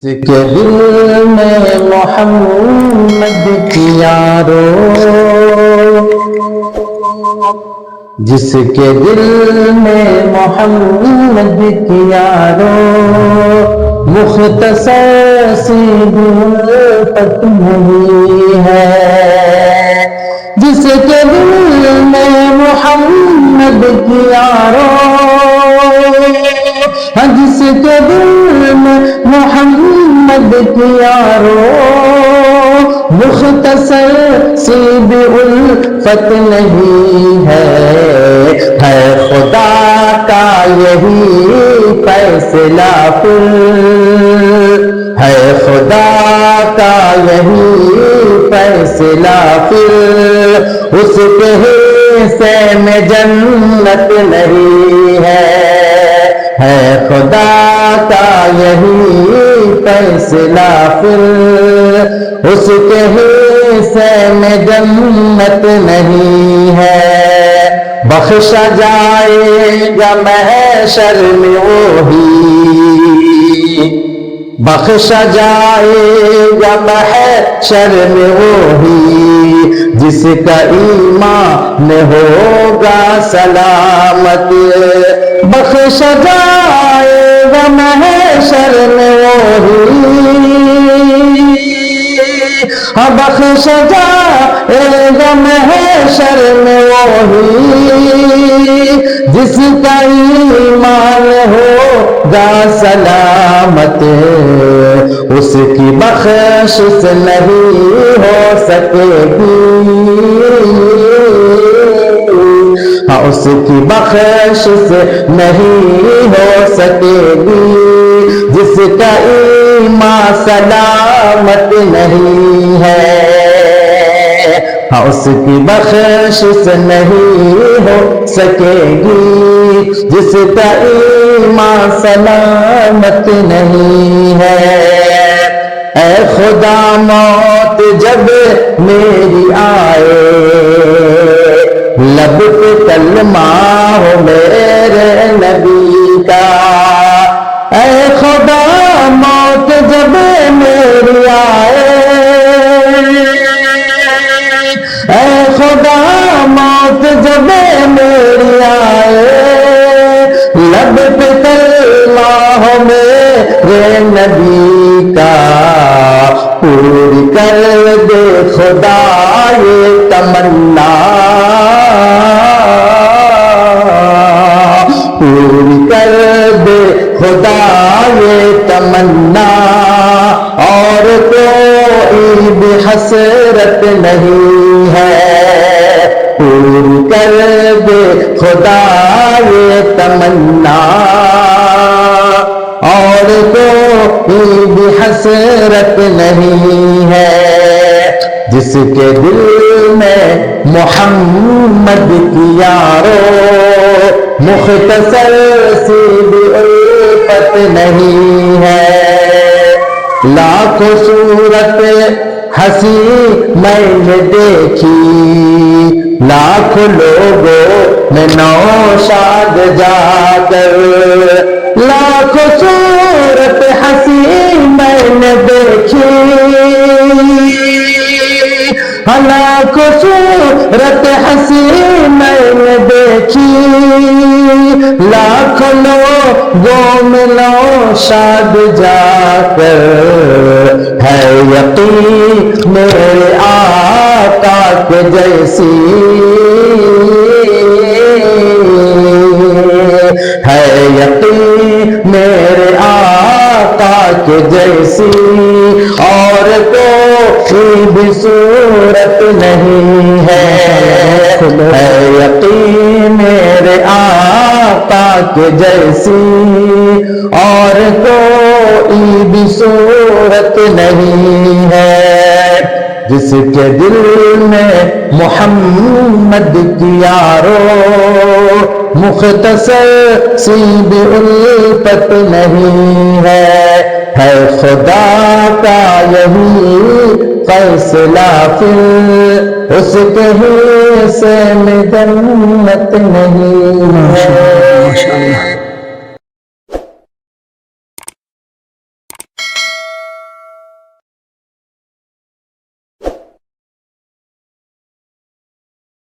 کے دل میں محمد کی یارو، جس کے دل میں محمد کی یارو، مختصر سی الفت نہیں ہے۔ جس کے دل میں محمد کی یارو، جس کے دل میں محمد کی یارو، مختصر سی بھی الفت نہیں ہے خدا کا یہی فیصلہ پھر، ہے خدا کا یہی فیصلہ پھر، اس کے حصے میں جنت نہیں ہے خدا کا یہی فیصلہ پھر، اس کے حصے میں جنت نہیں ہے۔ بخشا جائے گا محشر میں وہی، بخشا جائے گا محشر میں وہی، جس کا ایمان ہوگا سلامت۔ بخشا جائے گا محشر میں وہی، بخشا جائے گا محشر میں وہی، جس کا ایمان ہوگا سلامت۔ اس کی بخشش نہیں ہو سکے گی، اس کی بخشش نہیں ہو سکے گی، جس کا ایمان سلامت نہیں ہے، اس کی بخشش نہیں ہو سکے گی، جس کا ایمان سلامت نہیں ہے۔ اے خدا موت جب میری آئے، لب پہ کلمہ ہو میرے نبی کا، اے خدا موت جب میری آئے، اے خدا موت جب میری آئے، لب پہ کلمہ ہو میرے نبی کا، پوری کر دے خدا یہ تمنا، پوری کر دے خدا یہ تمنا، اور کوئی بھی حسرت نہیں ہے، پوری کر دے خدا یہ تمنا، اور کوئی بھی حسرت نہیں ہے۔ جس کے دل میں محمد کی یارو، مختصر سی بھی الفت نہیں ہے۔ لاکھوں صورت ہنسی میں نے دیکھی، لاکھوں لوگوں میں نوشاد جا کر، لاکھوں صورت ہنسی میں نے دیکھی، لاکھوں صورت ہنسی میں نے دیکھی، لاکھوں لوگوں میں نوشاد جا کر، ہے یقین میرے آقا کے جیسی، ہے یقین میرے آقا کے جیسی، اور کوئی بھی صورت نہیں ہے یقین میرے آقا کے جیسی، اور کوئی بھی صورت نہیں ہے۔ جس کے دل میں محمد کی یارو، مختصر سی بھی الفت نہیں ہے خدا کا یہی فیصلہ پھر، اس کے حصے میں جنت نہیں ہے۔